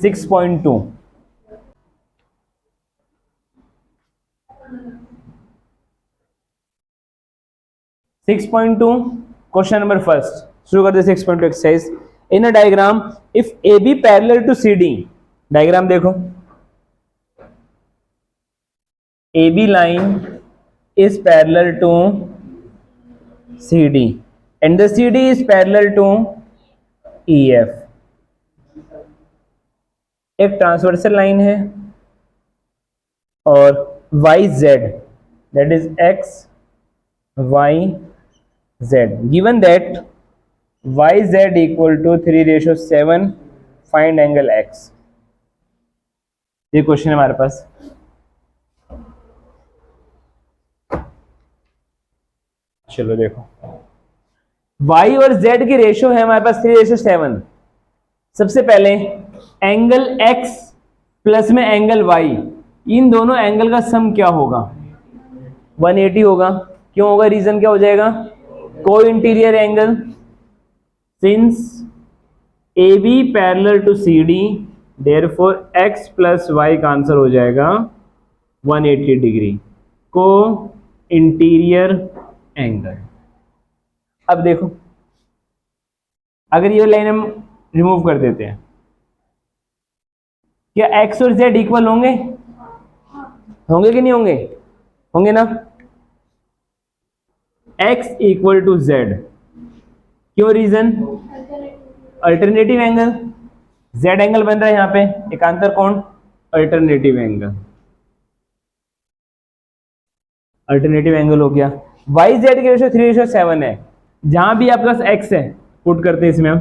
6.2। 6.2 question number first, शुरू करते 6.2 exercise. In a diagram if A B parallel to C D, diagram देखो, A B line is parallel to C D and the C D is parallel to E F. एक transversal line है और Y Z, that is X Y z, given that yz equal to 3:7, find angle x। ये question है हमारे पास। चलो देखो, y और z की रेशियो है हमारे पास 3:7। सबसे पहले एंगल x प्लस में एंगल y, इन दोनों एंगल का सम क्या होगा? 180 होगा। क्यों होगा? रीजन क्या हो जाएगा? को interior angle, since A B parallel to C D, therefore X plus Y का आंसर हो जाएगा 180 डिग्री, को इंटीरियर एंगल। अब देखो, अगर ये लाइन हम रिमूव कर देते हैं, क्या एक्स और जेड इक्वल होंगे? होंगे कि नहीं होंगे? होंगे ना। x इक्वल टू जेड, क्यों? Reason alternative angle, z angle बन रहा है यहाँ पे, एकांतर कोण, अल्टरनेटिव एंगल, अल्टरनेटिव एंगल हो गया। y z की रेशियो 3:7 है। जहां भी आपके पास x है पुट करते हैं इसमें हम,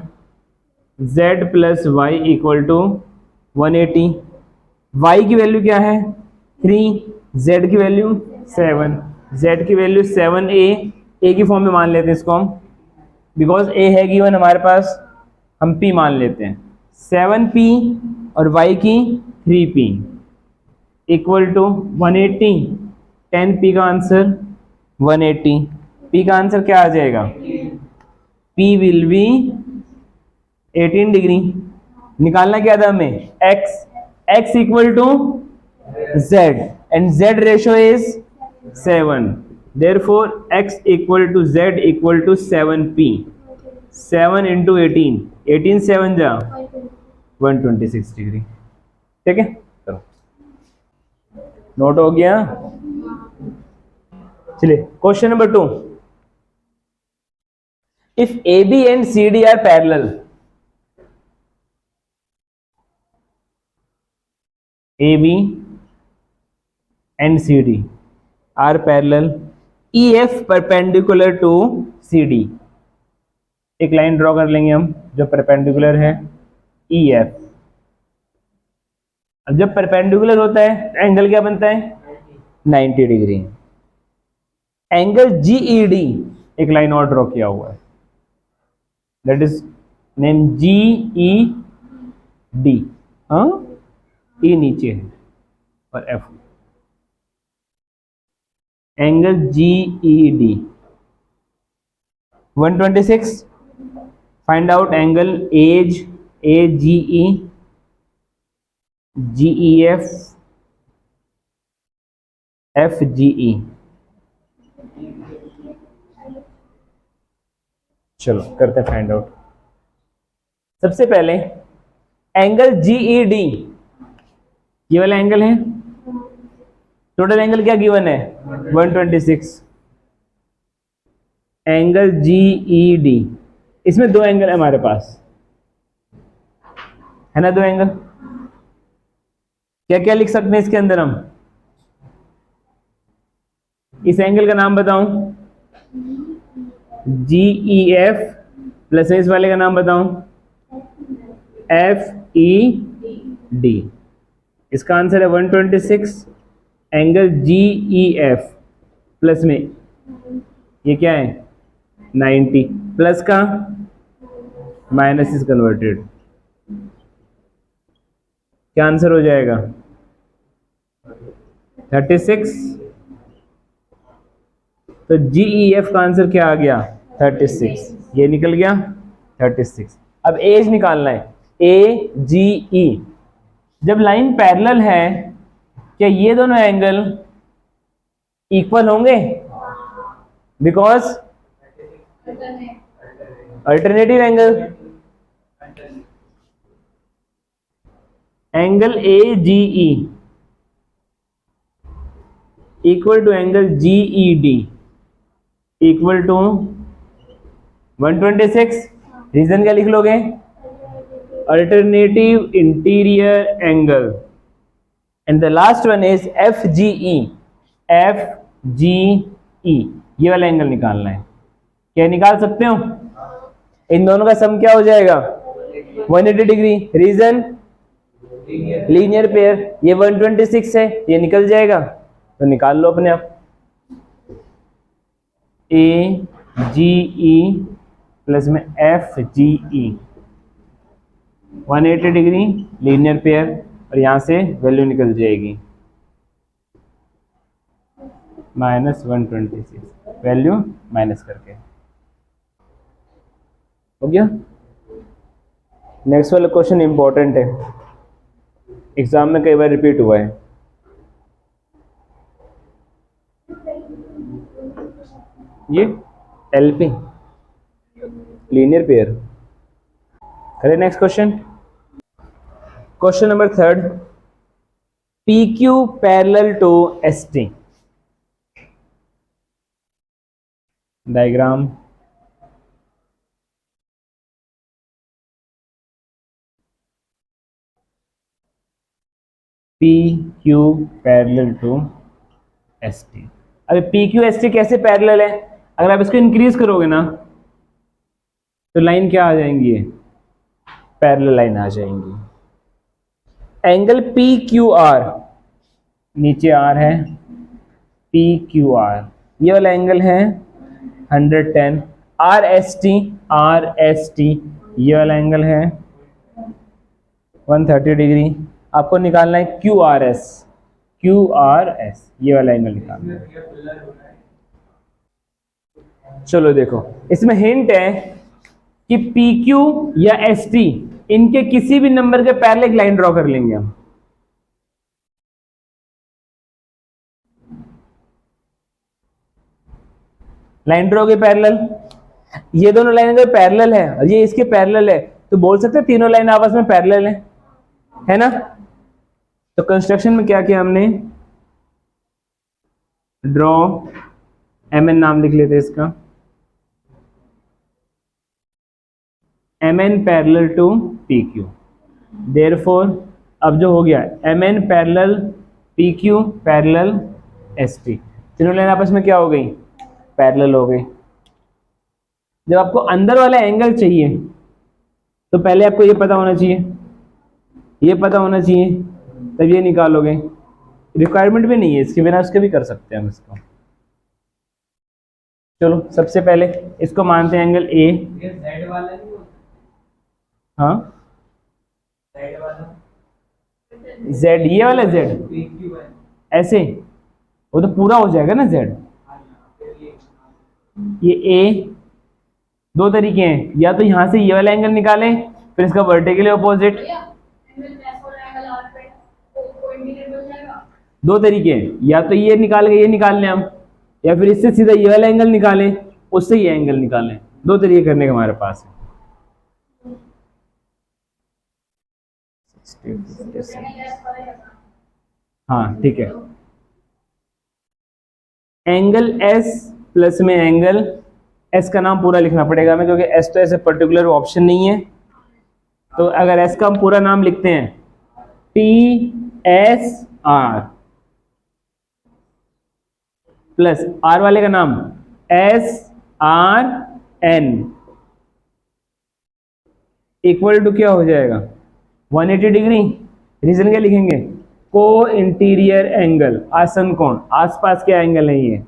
z plus Y equal to 180। y की वैल्यू क्या है? 3, z की वैल्यू 7, z की वैल्यू 7a की फॉर्म में मान लेते हैं इसको हम, बिकॉज a है गिवन हमारे पास, हम p मान लेते हैं। 7p और y की 3p इक्वल टू 180, 10p का आंसर 180, p का आंसर क्या आ जाएगा? p will be 18 degree. निकालना क्या था हमें? x equal to z and z ratio is 7, therefore x equal to z equal to 7p, 7 into 18, 18 7 जा 126 डिग्री। ठीक है, चलो नोट हो गया। चलिए question number 2, if A B and C D are parallel, A B and C D are parallel, EF perpendicular to CD, एक line draw कर लेंगे हम जो परपेंडिकुलर है EF। अब जब परपेंडिकुलर होता है एंगल क्या बनता है? 90 डिग्री। एंगल GED, एक लाइन और ड्रॉ किया हुआ है, दैट इज नेम GED। हाँ, E नीचे है और F, angle GED 126। Find out angle AGE, GEF, FGE। चलो करते हैं फाइंड आउट। सबसे पहले एंगल GED, ये वाला एंगल है, टोटल एंगल क्या गिवन है? 126। एंगल GED, इसमें दो एंगल है हमारे पास, है ना, दो एंगल। क्या क्या लिख सकते हैं इसके अंदर हम? इस एंगल का नाम बताऊं? GEF, प्लस इस वाले का नाम बताऊं? FED। इसका आंसर है 126। एंगल GEF प्लस में ये क्या है? 90, प्लस का माइनस इज कन्वर्टेड, क्या आंसर हो जाएगा? 36। तो GEF का आंसर क्या आ गया? 36, ये निकल गया 36। अब एज निकालना है, AGE, जब लाइन पैरेलल है क्या ये दोनों एंगल इक्वल होंगे? Because alternative angle A G E equal to angle G E D equal to 126। Reason क्या लिख लोगे? Alternative interior angle and the last one is F G E. F G E ये वाला angle निकालना है। क्या निकाल सकते हो? इन दोनों का सम क्या हो जाएगा? 180 डिग्री। Reason linear pair. ये 126 है, ये निकल जाएगा तो निकाल लो अपने आप। ए जी ई प्लस में एफ जी ई 180 डिग्री लीनियर पेयर और यहां से वैल्यू निकल जाएगी -126 वैल्यू माइनस करके। हो गया। नेक्स्ट वाला क्वेश्चन इंपॉर्टेंट है, एग्जाम में कई बार रिपीट हुआ है। ये एलपी लीनियर पेयर। करें next question. Question number 3, P Q parallel to S T. Diagram P Q parallel to S T. अभी पी क्यू एस टी कैसे पैरेलल है? अगर आप इसको इंक्रीज करोगे ना तो लाइन क्या आ जाएंगी? पैरेलल लाइन आ जाएंगी। एंगल पी क्यू आर, नीचे आर है, पी क्यू आर ये वाला एंगल है 110। आर एस टी ये वाला एंगल है 130 डिग्री। आपको निकालना है क्यू आर एस ये वाला एंगल निकालना है। चलो देखो, इसमें हिंट है कि पी क्यू या एस टी इनके किसी भी नंबर के पैरेलल एक लाइन ड्रॉ कर लेंगे हम। लाइन ड्रॉ के पैरेलल, ये दोनों लाइन अगर पैरेलल है और ये इसके पैरेलल है तो बोल सकते हैं तीनों लाइन आपस में पैरेलल है ना? तो कंस्ट्रक्शन में क्या किया हमने? ड्रॉ एम एन नाम लिख लेते इसका, M N parallel to P Q. Therefore अब जो हो गया M N parallel P Q parallel S T, तीनों लाइन आपस में क्या हो गई? पैरेलल हो गई। जब आपको अंदर वाला एंगल चाहिए तो पहले आपको ये पता होना चाहिए, तब ये निकालोगे। रिक्वायरमेंट भी नहीं है इसके बिना, उसके भी कर सकते हैं हम इसको। चलो सबसे पहले इसको मानते हैं एंगल ए। जेड वाला नहीं होता? हाँ जेड, ये वाला जेड ऐसे वो तो पूरा हो जाएगा ना जेड। ये ए, दो तरीके हैं, या तो यहां से ये वाला एंगल निकालें फिर इसका वर्टिकली अपोजिट। दो तरीके हैं, या तो ये निकाल के ये निकाल लें हम, या फिर इससे सीधा ये वाला एंगल निकालें उससे ये एंगल निकालें। दो तरीके करने के हमारे पास है। हाँ ठीक है। एंगल एस प्लस में एंगल एस का नाम पूरा लिखना पड़ेगा हमें, क्योंकि एस तो ऐसे पर्टिकुलर ऑप्शन नहीं है। तो अगर एस का हम पूरा नाम लिखते हैं T S R plus R वाले का नाम S R N equal to क्या हो जाएगा? 180 डिग्री। रीजन क्या लिखेंगे? को इंटीरियर एंगल, आसन कोण, आसपास क्या एंगल है ये।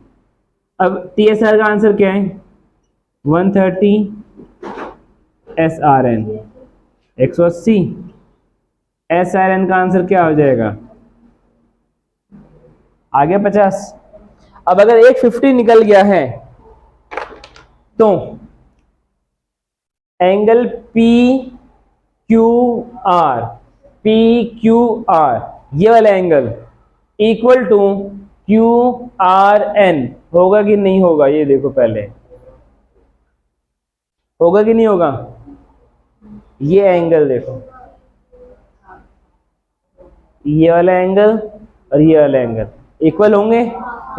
अब टी एस आर का आंसर क्या है? 130 S R N 180। S R N का आंसर क्या हो जाएगा? आगे 50। अब अगर 150 निकल गया है तो angle P Q R P Q R, ये वाला angle equal to Q R N, होगा कि नहीं होगा? ये देखो पहले, होगा कि नहीं होगा? ये एंगल देखो, ये वाला एंगल और ये वाला एंगल इक्वल होंगे।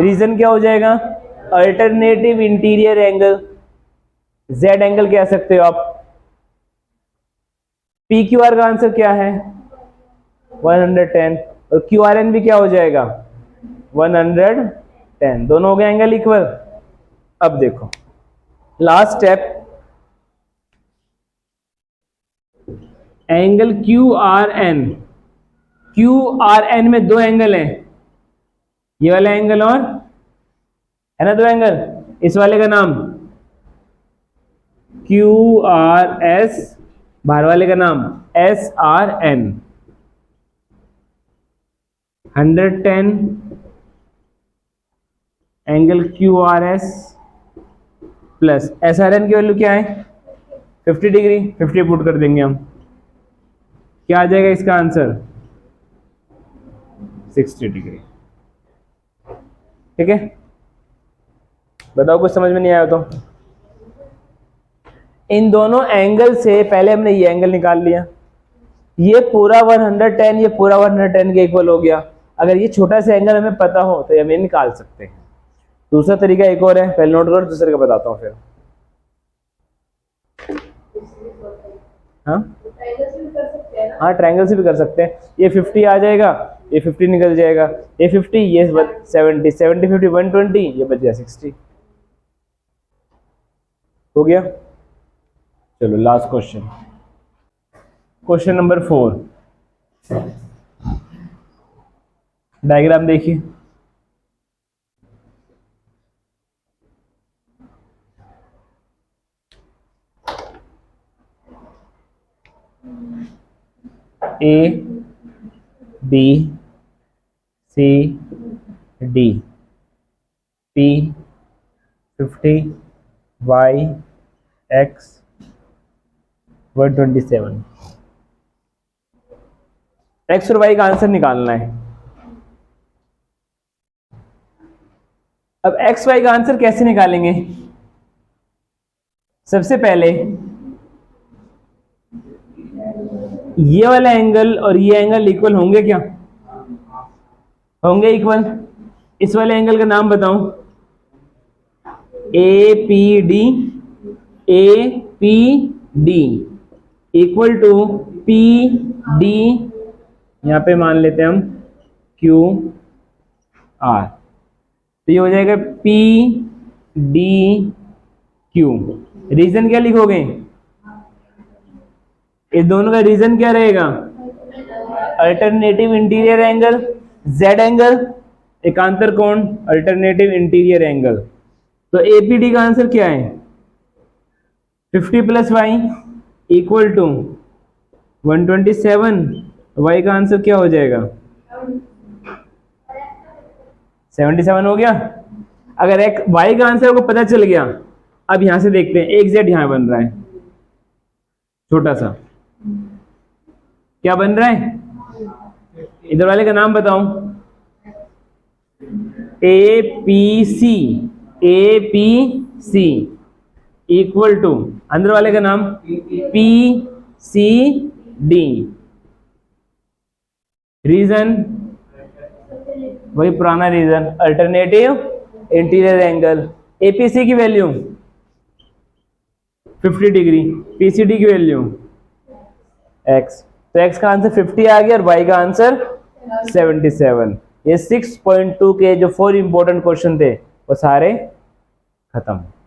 रीजन क्या हो जाएगा? Alternative interior angle, Z angle कह सकते हो आप। पी क्यू आर का आंसर क्या है? 110, और क्यू आर एन भी क्या हो जाएगा? 110, दोनों हो गए एंगल इक्वल। अब देखो last step, angle Q R N, Q R N में दो एंगल हैं, ये वाला एंगल और, है ना, दो एंगल। इस वाले का नाम क्यू आर एस, बाहर वाले का नाम S R N. 110 angle Q R S plus S R N की वैल्यू क्या है? 50 डिग्री, 50 पुट कर देंगे हम, क्या आ जाएगा इसका आंसर? 60 डिग्री। ठीक है, बताओ कुछ समझ में नहीं आया तो? इन दोनों एंगल से पहले हमने ये एंगल निकाल लिया, ये पूरा 110, ये पूरा 110 के इक्वल हो गया। अगर ये छोटा सा एंगल हमें पता हो तो हम ये निकाल सकते हैं। दूसरा तरीका एक और है, पहले नोट करो, दूसरे का बताता हूँ फिर। हाँ, ट्रायंगल से भी कर सकते हैं। ये 50 आ जाएगा, ये 50 निकल जाएगा, ये 50, ये 70, 70 50 120, ये बच गया 60। हो गया। चलो last question, question number 4। Diagram देखिए, A B C D, P 50, Y X 127। X और वाई का आंसर निकालना है। अब एक्स वाई का आंसर कैसे निकालेंगे? सबसे पहले ये वाला एंगल और ये एंगल इक्वल होंगे क्या? होंगे इक्वल। इस वाले एंगल का नाम बताऊं, A P D, A P D equal to P D, यहां पे मान लेते हैं हम क्यू आर, तो ये हो जाएगा पी डी क्यू। रीजन क्या लिखोगे? इस दोनों का रीजन क्या रहेगा? Alternative interior angle, Z angle, एकांतर कोण, अल्टरनेटिव इंटीरियर एंगल। तो एपीडी का आंसर क्या है? 50 plus Y equal to 127। Y का आंसर क्या हो जाएगा? 77 हो गया। अगर एक वाई का आंसर आपको पता चल गया, अब यहां से देखते हैं, एक जेड यहां बन रहा है छोटा सा, क्या बन रहा है? इधर वाले का नाम बताओ, A P C, A P C equal to अंदर वाले का नाम पी सी डी। रीजन वही पुराना reason, alternative interior angle. APC की वैल्यू 50 डिग्री, पीसीडी की वैल्यू x, तो x का आंसर 50 आ गया और y का आंसर 77। ये 6.2 के जो 4 इंपॉर्टेंट क्वेश्चन थे वो सारे खत्म।